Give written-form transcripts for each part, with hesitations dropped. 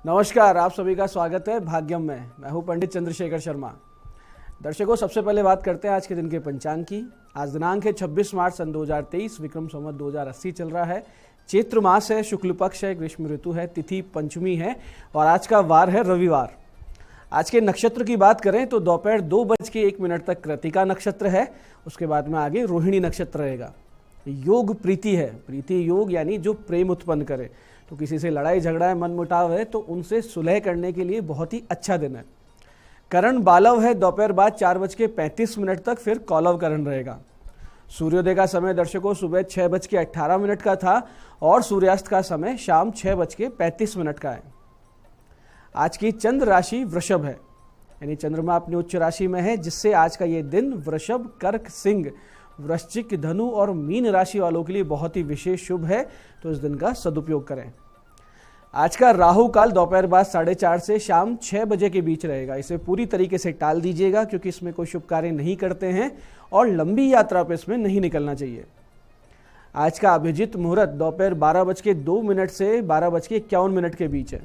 नमस्कार, आप सभी का स्वागत है भाग्यम में। मैं हूं पंडित चंद्रशेखर शर्मा। दर्शकों, सबसे पहले बात करते हैं आज के दिन के पंचांग की। आज दिनांक है 26 मार्च सन 2023, विक्रम संवत 2080 चल रहा है। चैत्र मास है, शुक्ल पक्ष है, ग्रीष्म ऋतु है, तिथि पंचमी है और आज का वार है रविवार। आज के नक्षत्र की बात करें तो दोपहर 2:01 तक कृतिका नक्षत्र है, उसके बाद में आगे रोहिणी नक्षत्र रहेगा। योग प्रीति है, प्रीति योग यानी जो प्रेम उत्पन्न करे। तो किसी से लड़ाई झगड़ा है, मन मुटाव है तो उनसे सुलह करने के लिए बहुत ही अच्छा दिन है। करण बालव है, दोपहर बाद 4:35 तक फिर कौलव करण रहेगा। सूर्योदय का समय दर्शकों सुबह 6:18 का था और सूर्यास्त का समय शाम 6:35 का है। आज की चंद्र राशि वृषभ है, यानी चंद्रमा अपनी उच्च राशि में है, जिससे आज का ये दिन वृषभ, कर्क, सिंह, वृश्चिक, धनु और मीन राशि वालों के लिए बहुत ही विशेष शुभ है। तो इस दिन का सदुपयोग करें। आज का राहु काल दोपहर बाद 4:30 से शाम 6 बजे के बीच रहेगा। इसे पूरी तरीके से टाल दीजिएगा क्योंकि इसमें कोई शुभ कार्य नहीं करते हैं और लंबी यात्रा पर इसमें नहीं निकलना चाहिए। आज का अभिजित मुहूर्त दोपहर 12:02 से 12:51 के बीच है।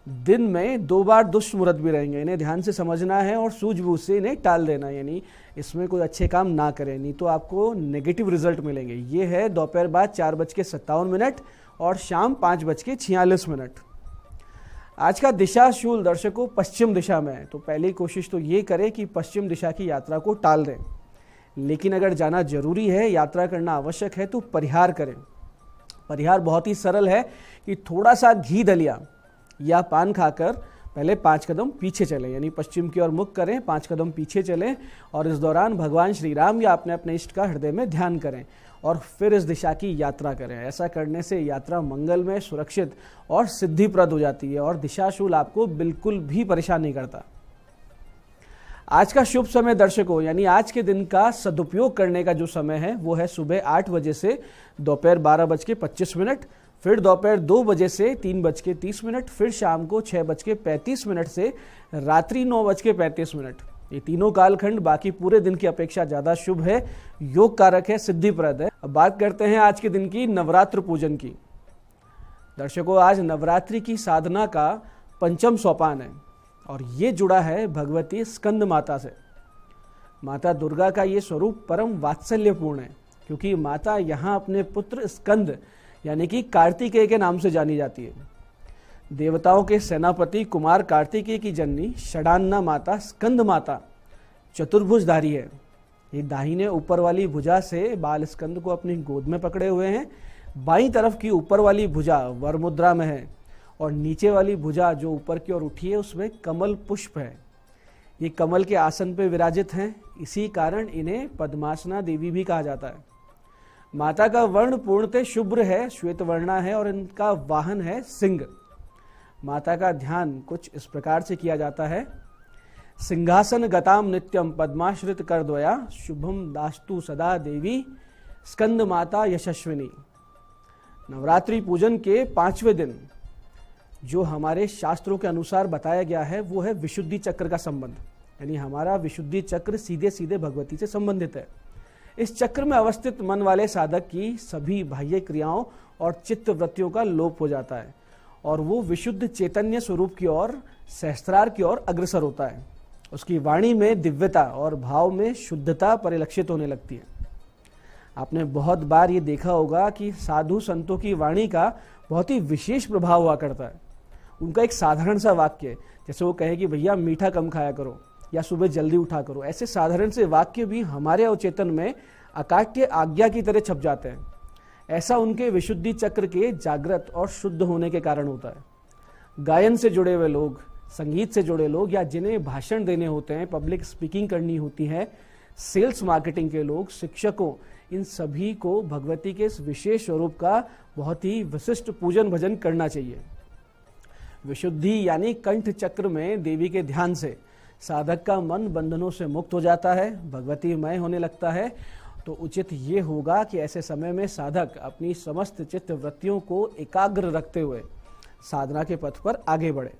दिन में 2 बार दुष्ट मुहूर्त भी रहेंगे, इन्हें ध्यान से समझना है और सूझबूझ से इन्हें टाल देना, यानी इसमें कोई अच्छे काम ना करें, नहीं तो आपको नेगेटिव रिजल्ट मिलेंगे। ये है दोपहर बाद 4:57 और शाम 5:46। आज का दिशा शूल दर्शकों पश्चिम दिशा में है, तो पहली कोशिश तो ये करें कि पश्चिम दिशा की यात्रा को टाल दें। लेकिन अगर जाना जरूरी है, यात्रा करना आवश्यक है तो परिहार करें। परिहार बहुत ही सरल है कि थोड़ा सा घी दलिया या पान खाकर पहले 5 कदम पीछे चलें, यानी पश्चिम की ओर मुख करें, 5 कदम पीछे चलें और इस दौरान भगवान श्री राम या अपने इष्ट का हृदय में ध्यान करें और फिर इस दिशा की यात्रा करें। ऐसा करने से यात्रा मंगलमय, सुरक्षित और सिद्धिप्रद हो जाती है और दिशाशूल आपको बिल्कुल भी परेशान नहीं करता। आज का शुभ समय दर्शकों, यानी आज के दिन का सदुपयोग करने का जो समय है वो है सुबह 8 बजे से दोपहर 12:25, फिर दोपहर 2 बजे से 3:30, फिर शाम को 6:35 से रात्रि 9:35। ये तीनों कालखंड बाकी पूरे दिन की अपेक्षा ज्यादा शुभ है, योग कारक है, सिद्धिप्रद है। अब बात करते हैं आज के दिन की नवरात्र पूजन की। दर्शकों, आज नवरात्रि की साधना का 5वां सोपान है और ये जुड़ा है भगवती स्कंद माता से। माता दुर्गा का ये स्वरूप परम वात्सल्यपूर्ण है क्योंकि माता यहाँ अपने पुत्र स्कंद यानी कि कार्तिकेय के नाम से जानी जाती है। देवताओं के सेनापति कुमार कार्तिकेय की जननी षडान्ना माता स्कंद माता चतुर्भुजधारी है। ये दाहिने ऊपर वाली भुजा से बाल स्कंद को अपनी गोद में पकड़े हुए हैं, बाईं तरफ की ऊपर वाली भुजा वर मुद्रा में है और नीचे वाली भुजा जो ऊपर की ओर उठी है उसमें कमल पुष्प है। ये कमल के आसन पे विराजित हैं, इसी कारण इन्हें पद्मासना देवी भी कहा जाता है। माता का वर्ण पूर्णतः शुभ्र है, श्वेत वर्णा है और इनका वाहन है सिंह। माता का ध्यान कुछ इस प्रकार से किया जाता है। सिंहासन गताम नित्यम पद्माश्रित कर द्वया शुभम दास्तु सदा देवी स्कंद माता यशस्विनी। नवरात्रि पूजन के 5वें दिन जो हमारे शास्त्रों के अनुसार बताया गया है वो है विशुद्धि चक्र का संबंध, यानी हमारा विशुद्धि चक्र सीधे सीधे भगवती से संबंधित है। इस चक्र में अवस्थित मन वाले साधक की सभी बाह्य क्रियाओं और चित्त वृत्तियों का लोप हो जाता है और वो विशुद्ध चैतन्य स्वरूप की ओर, सहस्त्रार की ओर अग्रसर होता है। उसकी वाणी में दिव्यता और भाव में शुद्धता परिलक्षित होने लगती है। आपने बहुत बार ये देखा होगा कि साधु संतों की वाणी का बहुत ही विशेष प्रभाव हुआ करता है। उनका एक साधारण सा वाक्य, जैसे वो कहे कि भैया मीठा कम खाया करो या सुबह जल्दी उठा करो, ऐसे साधारण से वाक्य भी हमारे अवचेतन में अकाट्य आज्ञा की तरह छप जाते हैं। ऐसा उनके विशुद्धि चक्र के जागृत और शुद्ध होने के कारण होता है। गायन से जुड़े हुए लोग, संगीत से जुड़े लोग या जिन्हें भाषण देने होते हैं, पब्लिक स्पीकिंग करनी होती है, सेल्स मार्केटिंग के लोग, शिक्षकों, इन सभी को भगवती के इस विशेष स्वरूप का बहुत ही विशिष्ट पूजन भजन करना चाहिए। विशुद्धि यानी कंठ चक्र में देवी के ध्यान से साधक का मन बंधनों से मुक्त हो जाता है, भगवतीमय होने लगता है। तो उचित ये होगा कि ऐसे समय में साधक अपनी समस्त चित्त वृत्तियों को एकाग्र रखते हुए साधना के पथ पर आगे बढ़े।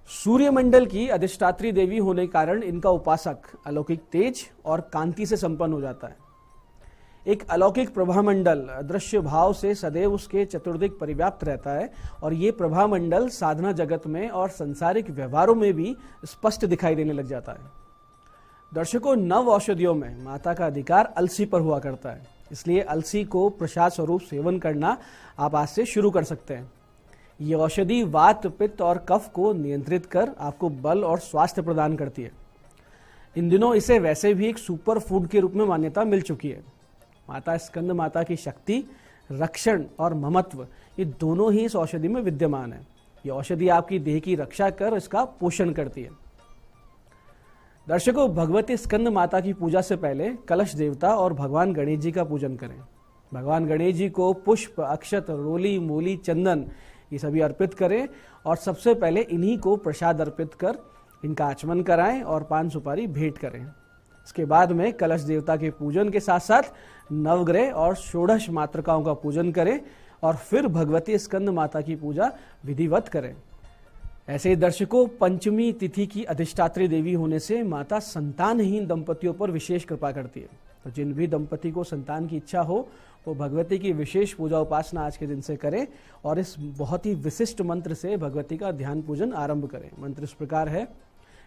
सूर्यमंडल की अधिष्ठात्री देवी होने के कारण इनका उपासक अलौकिक तेज और कांति से संपन्न हो जाता है। एक अलौकिक प्रभामंडल अदृश्य भाव से सदैव उसके चतुर्दिक परिव्याप्त रहता है और ये प्रभामंडल साधना जगत में और सांसारिक व्यवहारों में भी स्पष्ट दिखाई देने लग जाता है। दर्शकों, नव औषधियों में माता का अधिकार अलसी पर हुआ करता है, इसलिए अलसी को प्रसाद स्वरूप सेवन करना आप आज से शुरू कर सकते हैं। ये औषधि वात, पित्त और कफ को नियंत्रित कर आपको बल और स्वास्थ्य प्रदान करती है। इन दिनों इसे वैसे भी एक सुपर फूड के रूप में मान्यता मिल चुकी है। माता स्कंद माता की शक्ति, रक्षण और ममत्व ये दोनों ही इस औषधि में विद्यमान है। ये औषधि आपकी देह की रक्षा कर इसका पोषण करती है। दर्शकों, भगवती स्कंद माता की पूजा से पहले कलश देवता और भगवान गणेश जी का पूजन करें। भगवान गणेश जी को पुष्प, अक्षत, रोली, मूली, चंदन ये सभी अर्पित करें और सबसे पहले इन्हीं को प्रसाद अर्पित कर इनका आचमन कराएं और पान सुपारी भेंट करें। इसके बाद में कलश देवता के पूजन के साथ साथ नवग्रह और षोडश मातृकाओं का पूजन करें और फिर भगवती स्कंद माता की पूजा विधिवत करें। ऐसे ही दर्शकों, पंचमी तिथि की अधिष्ठात्री देवी होने से माता संतानहीन दंपतियों पर विशेष कृपा करती है। तो जिन भी दंपति को संतान की इच्छा हो वो भगवती की विशेष पूजा उपासना आज के दिन से करें और इस बहुत ही विशिष्ट मंत्र से भगवती का ध्यान पूजन आरंभ करें। मंत्र इस प्रकार है,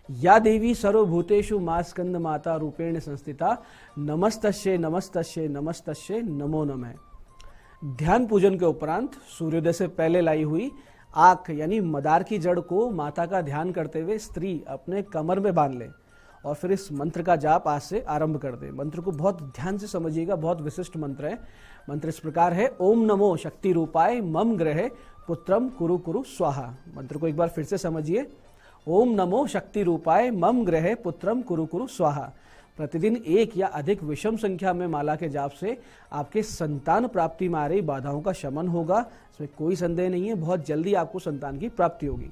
या देवी सर्वभूतेषु मा स्कंद माता रूपेण संस्थिता नमस्तस्ये नमस्तस्ये नमस्तस्ये नमो नमः। ध्यान पूजन के उपरांत सूर्योदय से पहले लाई हुई आंख यानी मदार की जड़ को माता का ध्यान करते हुए स्त्री अपने कमर में बांध ले और फिर इस मंत्र का जाप आज से आरंभ कर दे। मंत्र को बहुत ध्यान से समझिएगा, बहुत विशिष्ट मंत्र है। मंत्र इस प्रकार है, ओम नमो शक्ति रूपाय मम ग्रहे पुत्रम कुरु कुरु स्वाहा। मंत्र को एक बार फिर से समझिए, ओम नमो शक्ति रूपाय मम ग्रहे पुत्रम कुरु कुरु स्वाहा। प्रतिदिन एक या अधिक विषम संख्या में माला के जाप से आपके संतान प्राप्ति में आ रही बाधाओं का शमन होगा, इसमें कोई संदेह नहीं है। बहुत जल्दी आपको संतान की प्राप्ति होगी।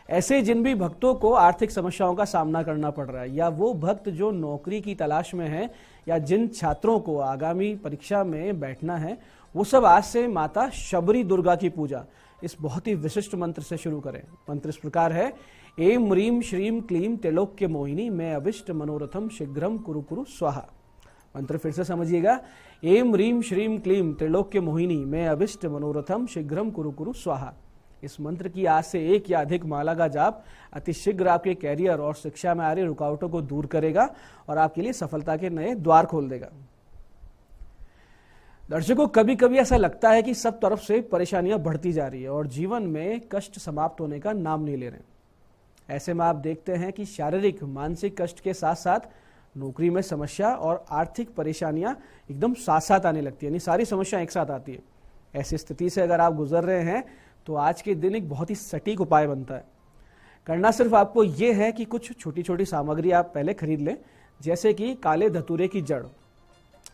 ऐसे जिन भी भक्तों को आर्थिक समस्याओं का सामना करना पड़ रहा है या वो भक्त जो नौकरी की तलाश में है या जिन छात्रों को आगामी परीक्षा में बैठना है, वो सब आज से माता शबरी दुर्गा की पूजा इस बहुत ही विशिष्ट मंत्र से शुरू करें। मंत्र इस प्रकार है, एम ह्रीम श्रीम क्लीम त्रिलोक्य मोहिनी मैं अभिष्ट मनोरथम शीघ्रम कुरु कुरु स्वाहा। मंत्र फिर से समझिएगा, एम ह्रीम श्रीम क्लीम त्रिलोक्य मोहिनी मैं अभिष्ट मनोरथम शीघ्रम कुरु कुरु स्वाहा। इस मंत्र की आज से एक या अधिक माला का जाप अति शीघ्र आपके कैरियर और शिक्षा में आ रही रुकावटों को दूर करेगा और आपके लिए सफलता के नए द्वार खोल देगा। दर्शकों, कभी कभी ऐसा लगता है कि सब तरफ से परेशानियां बढ़ती जा रही है और जीवन में कष्ट समाप्त होने का नाम नहीं ले रहे। ऐसे में आप देखते हैं कि शारीरिक, मानसिक कष्ट के साथ साथ नौकरी में समस्या और आर्थिक परेशानियां एकदम साथ साथ आने लगती है, यानी सारी समस्याएं एक साथ आती है। ऐसी स्थिति से अगर आप गुजर रहे हैं तो आज के दिन एक बहुत ही सटीक उपाय बनता है। करना सिर्फ आपको ये है कि कुछ छोटी छोटी सामग्री आप पहले खरीद लें, जैसे कि काले धतूरे की जड़,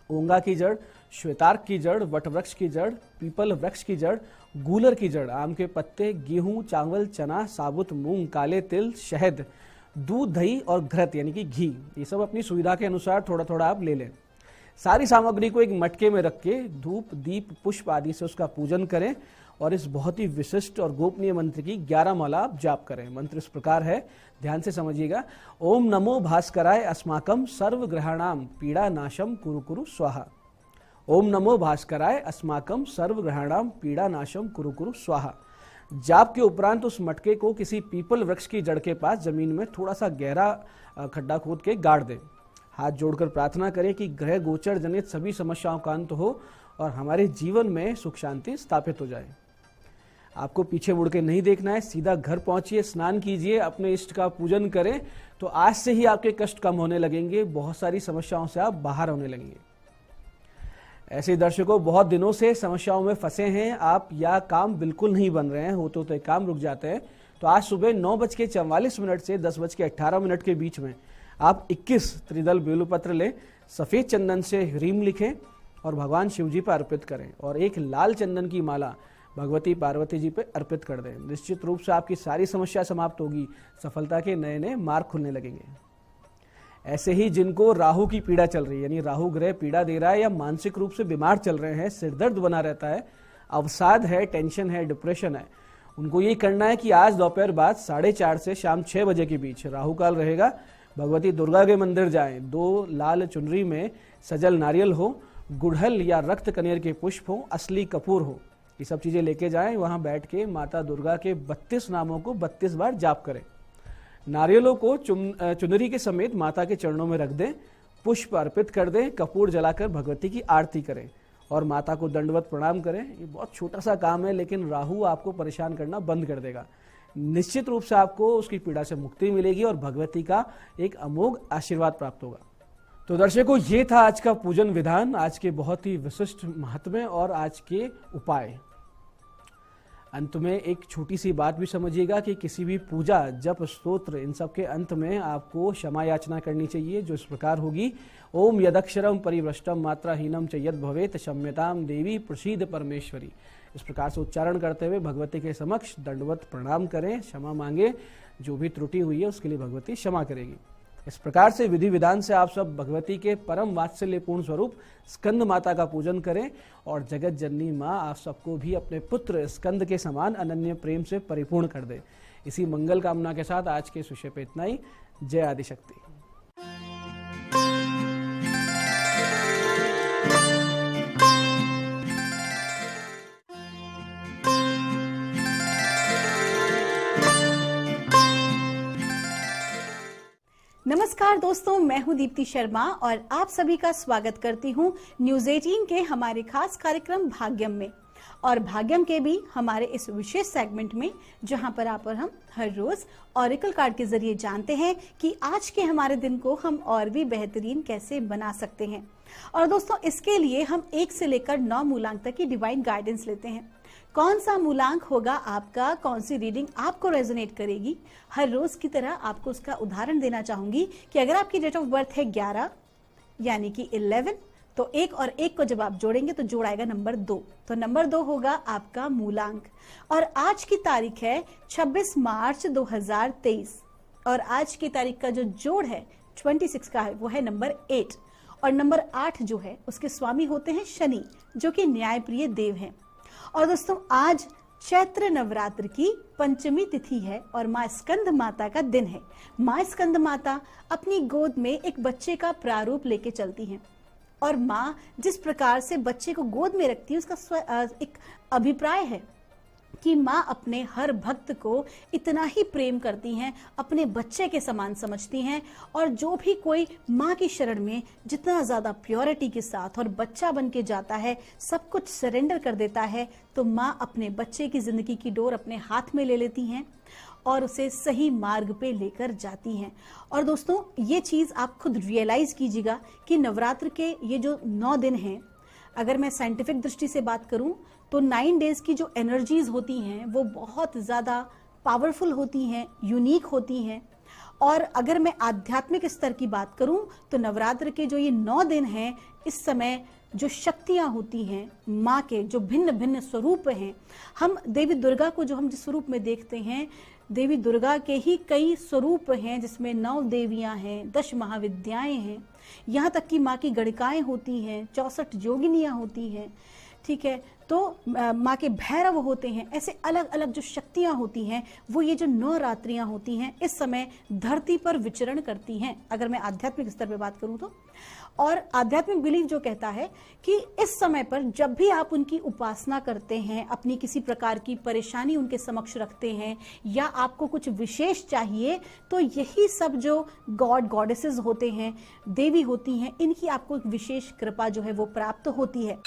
ओंगा की जड़, श्वेतार्क की जड़, वटवृक्ष की जड़, पीपल वृक्ष की जड़, गूलर की जड़, आम के पत्ते, गेहूं, चावल, चना, साबुत मूंग, काले तिल, शहद, दूध, दही और घृत यानी कि घी, ये सब अपनी सुविधा के अनुसार थोड़ा थोड़ा आप ले लें। सारी सामग्री को एक मटके में रख के धूप, दीप, पुष्प आदि से उसका पूजन करें और इस बहुत ही विशिष्ट और गोपनीय मंत्र की 11 माला आप जाप करें। मंत्र इस प्रकार है, ध्यान से समझिएगा, ओम नमो भास्कराय अस्माकम सर्वग्रहाणाम पीड़ा नाशम कुरु कुरु स्वाहा। ओम नमो भास्कराय अस्माकम सर्वग्रहाणाम पीड़ा नाशम कुरु कुरु स्वाहा। जाप के उपरांत उस मटके को किसी पीपल वृक्ष की जड़ के पास जमीन में थोड़ा सा गहरा खड्डा खोद के गाड़ दें। हाथ जोड़कर प्रार्थना करें कि ग्रह गोचर जनित सभी समस्याओं का अंत हो और हमारे जीवन में सुख शांति स्थापित हो जाए। आपको पीछे मुड़ के नहीं देखना है, सीधा घर पहुंचिए, स्नान कीजिए, अपने इष्ट का पूजन करें, तो आज से ही आपके कष्ट कम होने लगेंगे, बहुत सारी समस्याओं से आप बाहर होने लगेंगे। ऐसे दर्शकों, बहुत दिनों से समस्याओं में फंसे हैं आप या काम बिल्कुल नहीं बन रहे हैं, होते होते काम रुक जाते हैं, तो आज सुबह 9:44 से 10:18 के बीच में आप 21 त्रिदल बेलपत्र लें, सफेद चंदन से ह्रीम लिखें और भगवान शिव जी पर अर्पित करें और एक लाल चंदन की माला भगवती पार्वती जी पे अर्पित कर दें। निश्चित रूप से आपकी सारी समस्या समाप्त होगी, सफलता के नए नए मार्ग खुलने लगेंगे। ऐसे ही जिनको राहु की पीड़ा चल रही है, यानी राहु ग्रह पीड़ा दे रहा है या मानसिक रूप से बीमार चल रहे हैं, सिरदर्द बना रहता है, अवसाद है, टेंशन है, डिप्रेशन है, उनको ये करना है कि आज दोपहर बाद 4:30 से शाम 6 बजे के बीच राहु काल रहेगा, भगवती दुर्गा के मंदिर जाएं, 2 लाल चुनरी में सजल नारियल हो, गुड़हल या रक्त कनेर के पुष्प हो, असली कपूर हो, ये सब चीजें लेके जाएं। वहां बैठ के माता दुर्गा के 32 नामों को 32 बार जाप करें। नारियलों को चुनरी के समेत माता के चरणों में रख दें, पुष्प अर्पित कर दें, कपूर जलाकर भगवती की आरती करें और माता को दंडवत प्रणाम करें। ये बहुत छोटा सा काम है, लेकिन राहु आपको परेशान करना बंद कर देगा। निश्चित रूप से आपको उसकी पीड़ा से मुक्ति मिलेगी और भगवती का एक अमोघ आशीर्वाद प्राप्त होगा। तो दर्शकों, ये था आज का पूजन विधान, आज के बहुत ही विशिष्ट महत्व और आज के उपाय। अंत में एक छोटी सी बात भी समझिएगा कि किसी भी पूजा, जप, स्तोत्र, इन सब के अंत में आपको क्षमा याचना करनी चाहिए, जो इस प्रकार होगी। ओम यदक्षरम परिभ्रष्टम मात्राहीनम च यद भवेत क्षम्यताम देवी प्रसीद परमेश्वरी। इस प्रकार से उच्चारण करते हुए भगवती के समक्ष दंडवत प्रणाम करें, क्षमा मांगे। जो भी त्रुटि हुई है उसके लिए भगवती क्षमा करेगी। इस प्रकार से विधि विधान से आप सब भगवती के परम वात्सल्यपूर्ण स्वरूप स्कंद माता का पूजन करें और जगत जननी माँ आप सबको भी अपने पुत्र स्कंद के समान अनन्य प्रेम से परिपूर्ण कर दे। इसी मंगल कामना के साथ आज के इस विषय पे इतना ही। जय आदिशक्ति। नमस्कार दोस्तों, मैं हूं दीप्ति शर्मा और आप सभी का स्वागत करती हूं न्यूज 18 के हमारे खास कार्यक्रम भाग्यम में। और भाग्यम के भी हमारे इस विशेष सेगमेंट में, जहां पर आप और हम हर रोज ऑरेकल कार्ड के जरिए जानते हैं कि आज के हमारे दिन को हम और भी बेहतरीन कैसे बना सकते हैं। और दोस्तों, इसके लिए हम 1 से लेकर 9 मूलांक तक की डिवाइन गाइडेंस लेते हैं। कौन सा मूलांक होगा आपका, कौन सी रीडिंग आपको रेजोनेट करेगी, हर रोज की तरह आपको उसका उदाहरण देना चाहूंगी कि अगर आपकी डेट ऑफ बर्थ है 11 यानी कि 11, तो 1 और 1 को जब आप जोड़ेंगे तो जोड़ आएगा नंबर 2। तो नंबर 2 होगा आपका मूलांक। और आज की तारीख है 26 मार्च 2023 और आज की तारीख का जो जोड़ है 26 का है, वो है नंबर 8। और नंबर 8 जो है उसके स्वामी होते हैं शनि, जो कि न्यायप्रिय देव हैं। और दोस्तों, आज चैत्र नवरात्र की पंचमी तिथि है और माँ स्कंद माता का दिन है। माँ स्कंद माता अपनी गोद में एक बच्चे का प्रारूप लेके चलती हैं और माँ जिस प्रकार से बच्चे को गोद में रखती है उसका एक अभिप्राय है कि माँ अपने हर भक्त को इतना ही प्रेम करती हैं, अपने बच्चे के समान समझती हैं। और जो भी कोई माँ की शरण में जितना ज़्यादा प्योरिटी के साथ और बच्चा बन के जाता है, सब कुछ सरेंडर कर देता है, तो माँ अपने बच्चे की ज़िंदगी की डोर अपने हाथ में ले लेती हैं और उसे सही मार्ग पे लेकर जाती हैं। और दोस्तों, ये चीज़ आप खुद रियलाइज़ कीजिएगा कि नवरात्र के ये जो 9 दिन हैं, अगर मैं साइंटिफिक दृष्टि से बात करूं तो 9 डेज की जो एनर्जीज होती हैं वो बहुत ज़्यादा पावरफुल होती हैं, यूनिक होती हैं। और अगर मैं आध्यात्मिक स्तर की बात करूं तो नवरात्र के जो ये 9 दिन हैं, इस समय जो शक्तियां होती हैं माँ के, जो भिन्न भिन्न स्वरूप हैं, हम देवी दुर्गा को जो हम जिस स्वरूप में देखते हैं, देवी दुर्गा के ही कई स्वरूप हैं, जिसमें 9 देवियां हैं, 10 महाविद्याएं हैं, यहाँ तक कि माँ की गणिकाएं होती हैं, 64 योगिनियाँ होती हैं, ठीक है। तो माँ के भैरव होते हैं। ऐसे अलग अलग जो शक्तियाँ होती हैं वो ये जो 9 रात्रियाँ होती हैं इस समय धरती पर विचरण करती हैं, अगर मैं आध्यात्मिक स्तर पे बात करूँ तो। और आध्यात्मिक बिलीफ जो कहता है कि इस समय पर जब भी आप उनकी उपासना करते हैं, अपनी किसी प्रकार की परेशानी उनके समक्ष रखते हैं या आपको कुछ विशेष चाहिए, तो यही सब जो गॉड गॉडेसेस होते हैं, देवी होती हैं, इनकी आपको एक विशेष कृपा जो है वो प्राप्त होती है।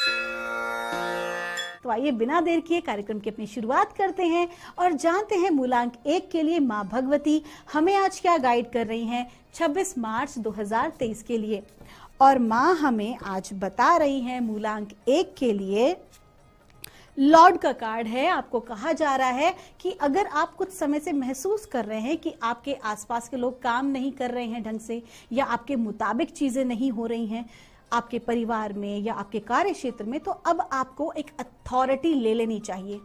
तो आइए बिना देर किए कार्यक्रम की अपनी शुरुआत करते हैं और जानते हैं मूलांक 1 के लिए माँ भगवती हमें आज क्या गाइड कर रही हैं 26 मार्च 2023 के लिए। और माँ हमें आज बता रही हैं मूलांक 1 के लिए लॉर्ड का कार्ड है। आपको कहा जा रहा है कि अगर आप कुछ समय से महसूस कर रहे हैं कि आपके आसपास के लोग काम नहीं कर रहे हैं ढंग से, या आपके मुताबिक चीजें नहीं हो रही हैं आपके परिवार में या आपके कार्य क्षेत्र में, तो अब आपको एक अथॉरिटी ले लेनी चाहिए।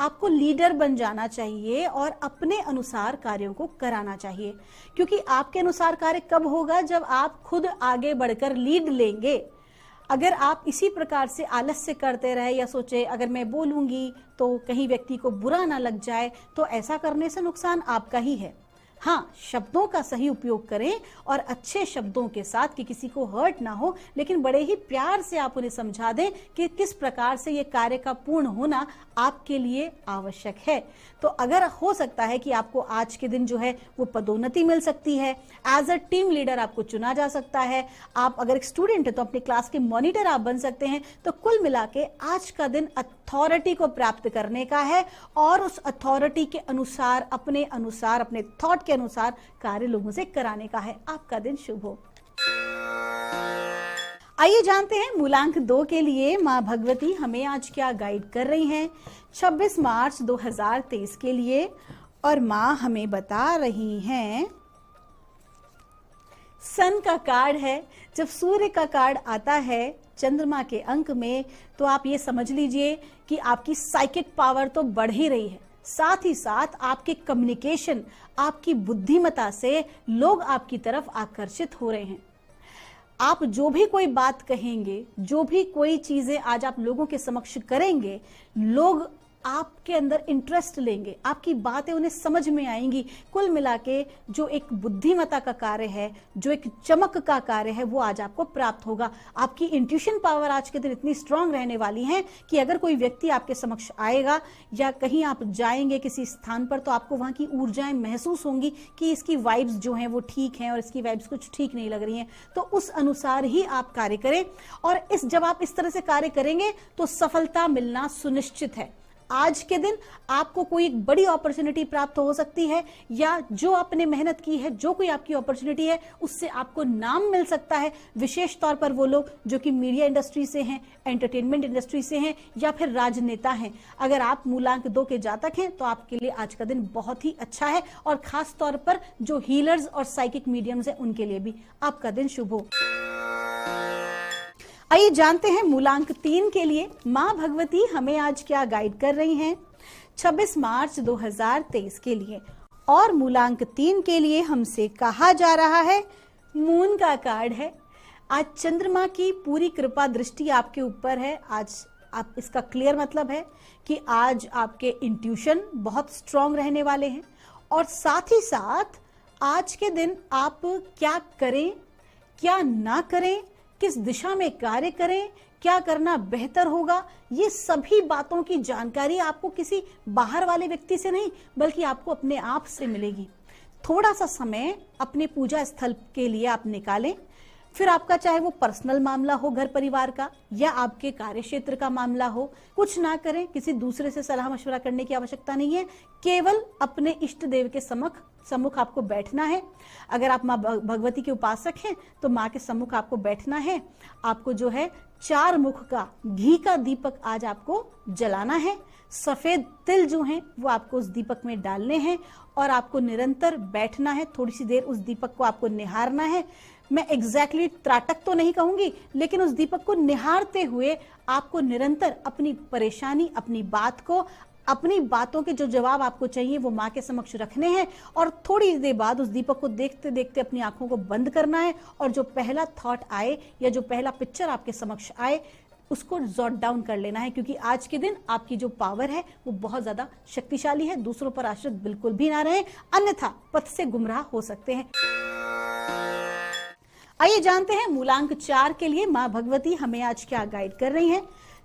आपको लीडर बन जाना चाहिए और अपने अनुसार कार्यों को कराना चाहिए, क्योंकि आपके अनुसार कार्य कब होगा, जब आप खुद आगे बढ़कर लीड लेंगे। अगर आप इसी प्रकार से आलस्य करते रहे या सोचे अगर मैं बोलूंगी तो कहीं व्यक्ति को बुरा ना लग जाए, तो ऐसा करने से नुकसान आपका ही है। हाँ, शब्दों का सही उपयोग करें और अच्छे शब्दों के साथ कि किसी को हर्ट ना हो, लेकिन बड़े ही प्यार से आप उन्हें समझा दें कि किस प्रकार से ये कार्य का पूर्ण होना आपके लिए आवश्यक है। तो अगर हो सकता है कि आपको आज के दिन जो है वो पदोन्नति मिल सकती है, एज अ टीम लीडर आपको चुना जा सकता है, आप अगर एक स्टूडेंट है तो अपनी क्लास के मॉनिटर आप बन सकते हैं। तो कुल मिला के आज का दिन अथॉरिटी को प्राप्त करने का है और उस अथॉरिटी के अनुसार, अपने थॉट के अनुसार कार्य लोगों से कराने का है। आपका दिन शुभ हो। आइए जानते हैं मूलांक 2 के लिए मां भगवती हमें आज क्या गाइड कर रही हैं 26 मार्च 2023 के लिए। और मां हमें बता रही हैं, सन का कार्ड है। जब सूर्य का कार्ड आता है चंद्रमा के अंक में, तो आप ये समझ लीजिए कि आपकी साइकिक पावर तो बढ़ ही रही है, साथ ही साथ आपके कम्युनिकेशन, आपकी बुद्धिमत्ता से लोग आपकी तरफ आकर्षित हो रहे हैं। आप जो भी कोई बात कहेंगे, जो भी कोई चीजें आज आप लोगों के समक्ष करेंगे, लोग आपके अंदर इंटरेस्ट लेंगे, आपकी बातें उन्हें समझ में आएंगी। कुल मिला के जो एक बुद्धिमत्ता का कार्य है, जो एक चमक का कार्य है, वो आज आपको प्राप्त होगा। आपकी इंट्यूशन पावर आज के दिन इतनी स्ट्रांग रहने वाली है कि अगर कोई व्यक्ति आपके समक्ष आएगा या कहीं आप जाएंगे किसी स्थान पर, तो आपको वहां की ऊर्जाएं महसूस होंगी कि इसकी वाइब्स जो हैं वो ठीक हैं और इसकी वाइब्स कुछ ठीक नहीं लग रही हैं। तो उस अनुसार ही आप कार्य करें और जब आप इस तरह से कार्य करेंगे तो सफलता मिलना सुनिश्चित है। आज के दिन आपको कोई एक बड़ी अपॉर्चुनिटी प्राप्त हो सकती है, या जो आपने मेहनत की है, जो कोई आपकी अपॉर्चुनिटी है, उससे आपको नाम मिल सकता है। विशेष तौर पर वो लोग जो कि मीडिया इंडस्ट्री से हैं, एंटरटेनमेंट इंडस्ट्री से हैं या फिर राजनेता हैं। अगर आप मूलांक 2 के जातक हैं तो आपके लिए आज का दिन बहुत ही अच्छा है, और खास तौर पर जो हीलर्स और साइकिक मीडियम्स हैं उनके लिए भी आपका दिन शुभ हो। आइए जानते हैं मूलांक 3 के लिए मां भगवती हमें आज क्या गाइड कर रही हैं 26 मार्च 2023 के लिए। और मूलांक 3 के लिए हमसे कहा जा रहा है, मून का कार्ड है। आज चंद्रमा की पूरी कृपा दृष्टि आपके ऊपर है। आज आप, इसका क्लियर मतलब है कि आज आपके इंट्यूशन बहुत स्ट्रांग रहने वाले हैं, और साथ ही साथ आज के दिन आप क्या करें, क्या ना करें, किस दिशा में कार्य करें, क्या करना बेहतर होगा, ये सभी बातों की जानकारी आपको किसी बाहर वाले व्यक्ति से नहीं, बल्कि आपको अपने आप से मिलेगी। थोड़ा सा समय अपने पूजा स्थल के लिए आप निकालें। फिर आपका चाहे वो पर्सनल मामला हो, घर परिवार का, या आपके कार्य क्षेत्र का मामला हो, कुछ ना करें, किसी दूसरे से सलाह मशवरा करने की आवश्यकता नहीं है। केवल अपने इष्ट देव के सम्मुख आपको बैठना है। अगर आप माँ भगवती के उपासक हैं तो माँ के सम्मुख आपको बैठना है। आपको जो है 4 मुख का घी का दीपक आज आपको जलाना है। सफेद तिल जो हैं वो आपको उस दीपक में डालने हैं, और आपको निरंतर बैठना है। थोड़ी सी देर उस दीपक को आपको निहारना है। मैं एग्जैक्टली त्राटक तो नहीं कहूंगी, लेकिन उस दीपक को निहारते हुए आपको निरंतर अपनी परेशानी, अपनी बात को, अपनी बातों के जो जवाब आपको चाहिए वो माँ के समक्ष रखने हैं। और थोड़ी देर बाद उस दीपक को देखते देखते अपनी आंखों को बंद करना है, और जो पहला थॉट आए या जो पहला पिक्चर आपके समक्ष आए उसको जॉट डाउन कर लेना है, क्योंकि आज के दिन आपकी जो पावर है वो बहुत ज्यादा शक्तिशाली है। दूसरों पर आश्रित बिल्कुल भी ना रहें, अन्यथा पथ से गुमराह हो सकते हैं। आइए जानते हैं मूलांक 4 के लिए माँ भगवती हमें आज क्या गाइड कर रही हैं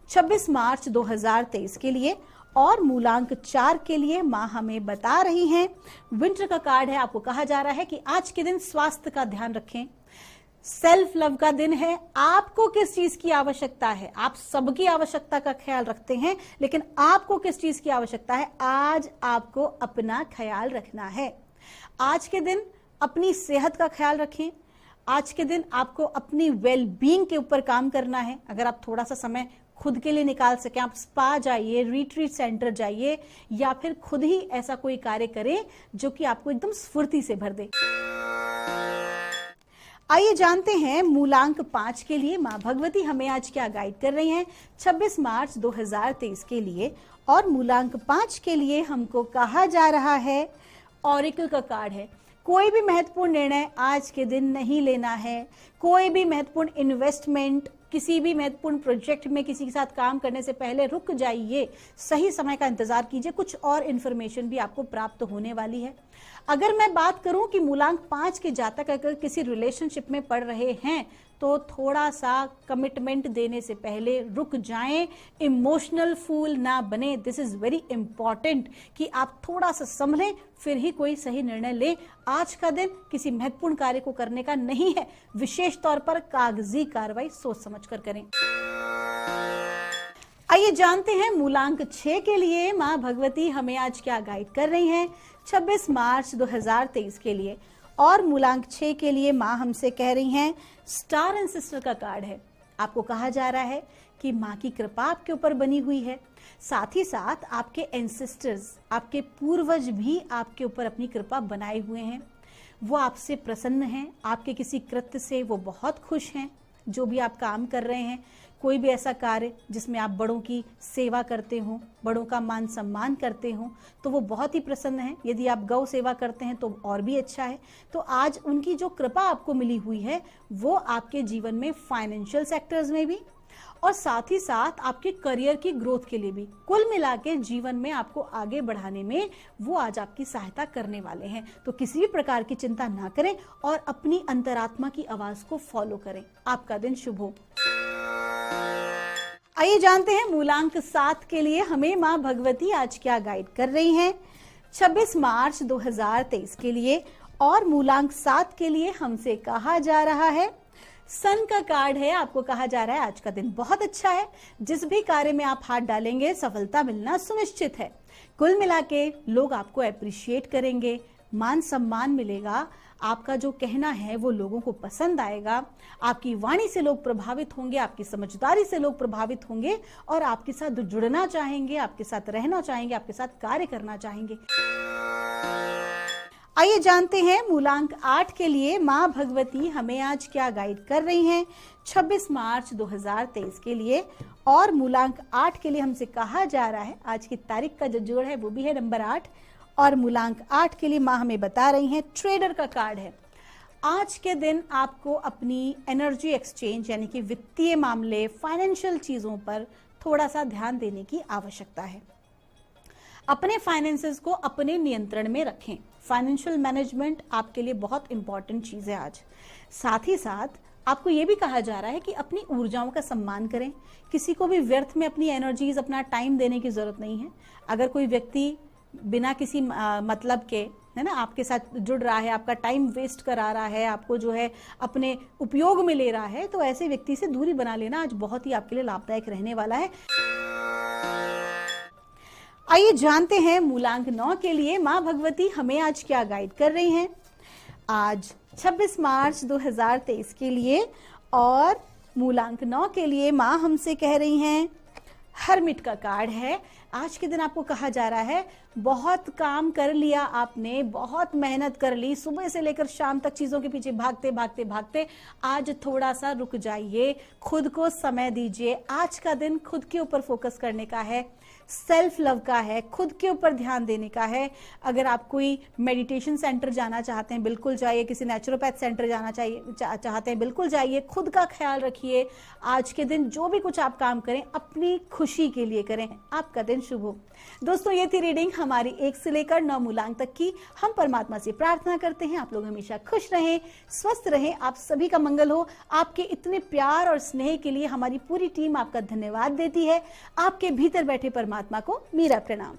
26 मार्च 2023 के लिए। और मूलांक 4 के लिए माँ हमें बता रही हैं, विंटर का कार्ड है। आपको कहा जा रहा है कि आज के दिन स्वास्थ्य का ध्यान रखें। सेल्फ लव का दिन है। आपको किस चीज की आवश्यकता है, आप सबकी आवश्यकता का ख्याल रखते हैं, लेकिन आपको किस चीज की आवश्यकता है, आज आपको अपना ख्याल रखना है। आज के दिन अपनी सेहत का ख्याल रखें। आज के दिन आपको अपनी वेल बीइंग के ऊपर काम करना है। अगर आप थोड़ा सा समय खुद के लिए निकाल सकें, आप स्पा जाइए, रिट्रीट सेंटर जाइए, या फिर खुद ही ऐसा कोई कार्य करें जो कि आपको एकदम स्फूर्ति से भर दे। आइए जानते हैं मूलांक 5 के लिए माँ भगवती हमें आज क्या गाइड कर रही हैं 26 मार्च 2023 के लिए। और मूलांक 5 के लिए हमको कहा जा रहा है, ऑरेकल का कार्ड है। कोई भी महत्वपूर्ण निर्णय आज के दिन नहीं लेना है। कोई भी महत्वपूर्ण इन्वेस्टमेंट किसी भी महत्वपूर्ण प्रोजेक्ट में किसी के साथ काम करने से पहले रुक जाइए, सही समय का इंतजार कीजिए, कुछ और इन्फॉर्मेशन भी आपको प्राप्त होने वाली है। अगर मैं बात करूं कि मूलांक 5 के जातक अगर किसी रिलेशनशिप में पड़ रहे हैं तो थोड़ा सा कमिटमेंट देने से पहले रुक जाएं, इमोशनल फूल ना बने। दिस इज वेरी इंपॉर्टेंट कि आप थोड़ा सा संभलें, फिर ही कोई सही निर्णय लें। आज का दिन किसी महत्वपूर्ण कार्य को करने का नहीं है, विशेष तौर पर कागजी कार्रवाई सोच समझ कर करें। आइए जानते हैं मूलांक 6 के लिए माँ भगवती हमें आज क्या गाइड कर रही हैं 26 मार्च 2023 के लिए। और मूलांक 6 के लिए माँ हमसे कह रही हैं स्टार एंड सिस्टर का कार्ड है। आपको कहा जा रहा है कि माँ की कृपा आपके ऊपर बनी हुई है, साथ ही साथ आपके एंसेस्टर्स, आपके पूर्वज भी आपके ऊपर अपनी कृपा बनाए हुए हैं। वो आपसे प्रसन्न हैं, आपके किसी कृत्य से वो बहुत खुश हैं। जो भी आप काम कर रहे हैं, कोई भी ऐसा कार्य जिसमें आप बड़ों की सेवा करते हो, बड़ों का मान सम्मान करते हो, तो वो बहुत ही प्रसन्न है। यदि आप गौ सेवा करते हैं तो और भी अच्छा है। तो आज उनकी जो कृपा आपको मिली हुई है वो आपके जीवन में फाइनेंशियल सेक्टर्स में भी और साथ ही साथ आपके करियर की ग्रोथ के लिए भी, कुल मिला के जीवन में आपको आगे बढ़ाने में वो आज आपकी सहायता करने वाले हैं। तो किसी भी प्रकार की चिंता ना करें और अपनी अंतरात्मा की आवाज को फॉलो करें। आपका दिन शुभ हो। आइए जानते हैं मूलांक 7 के लिए हमें माँ भगवती आज क्या गाइड कर रही हैं 26 मार्च 2023 के लिए। और मूलांक 7 के लिए हमसे कहा जा रहा है सन का कार्ड है। आपको कहा जा रहा है आज का दिन बहुत अच्छा है, जिस भी कार्य में आप हाथ डालेंगे सफलता मिलना सुनिश्चित है। कुल मिला के लोग आपको अप्रिशिएट करेंगे, मान सम्मान मिलेगा, आपका जो कहना है वो लोगों को पसंद आएगा, आपकी वाणी से लोग प्रभावित होंगे, आपकी समझदारी से लोग प्रभावित होंगे और आपके साथ जुड़ना चाहेंगे, आपके साथ रहना चाहेंगे, आपके साथ कार्य करना चाहेंगे। आइए जानते हैं मूलांक 8 के लिए माँ भगवती हमें आज क्या गाइड कर रही हैं 26 मार्च 2023 के लिए। और मूलांक 8 के लिए हमसे कहा जा रहा है, आज की तारीख का जो जोड़ है वो भी है नंबर 8। और मूलांक 8 के लिए माँ हमें बता रही हैं ट्रेडर का कार्ड है। आज के दिन आपको अपनी एनर्जी एक्सचेंज यानी कि वित्तीय मामले, फाइनेंशियल चीजों पर थोड़ा सा ध्यान देने की आवश्यकता है। अपने फाइनेंसेस को अपने नियंत्रण में रखें। फाइनेंशियल मैनेजमेंट आपके लिए बहुत इंपॉर्टेंट चीज है आज। साथ ही साथ आपको ये भी कहा जा रहा है कि अपनी ऊर्जाओं का सम्मान करें। किसी को भी व्यर्थ में अपनी एनर्जीज, अपना टाइम देने की जरूरत नहीं है। अगर कोई व्यक्ति बिना किसी मतलब के, है ना, आपके साथ जुड़ रहा है, आपका टाइम वेस्ट करा रहा है, आपको जो है अपने उपयोग में ले रहा है, तो ऐसे व्यक्ति से दूरी बना लेना आज बहुत ही आपके लिए लाभदायक रहने वाला है। आइए जानते हैं मूलांक 9 के लिए माँ भगवती हमें आज क्या गाइड कर रही हैं आज 26 मार्च 2023 के लिए। और मूलांक 9 के लिए माँ हमसे कह रही हैं हर्मिट का कार्ड है। आज के दिन आपको कहा जा रहा है बहुत काम कर लिया आपने, बहुत मेहनत कर ली, सुबह से लेकर शाम तक चीजों के पीछे भागते भागते भागते आज थोड़ा सा रुक जाइए, खुद को समय दीजिए। आज का दिन खुद के ऊपर फोकस करने का है, सेल्फ लव का है, खुद के ऊपर ध्यान देने का है। अगर आप कोई मेडिटेशन सेंटर जाना चाहते हैं बिल्कुल जाइए, किसी नेचुरोपैथ सेंटर जाना चाहते हैं बिल्कुल जाइए। खुद का ख्याल रखिए। आज के दिन जो भी कुछ आप काम करें अपनी खुशी के लिए करें। आपका दिन शुभ हो। दोस्तों, ये थी रीडिंग हमारी 1 से लेकर 9 मूलांक तक की। हम परमात्मा से प्रार्थना करते हैं आप लोग हमेशा खुश रहें, स्वस्थ रहें, आप सभी का मंगल हो। आपके इतने प्यार और स्नेह के लिए हमारी पूरी टीम आपका धन्यवाद देती है। आपके भीतर बैठे परमात्मा को मेरा प्रणाम।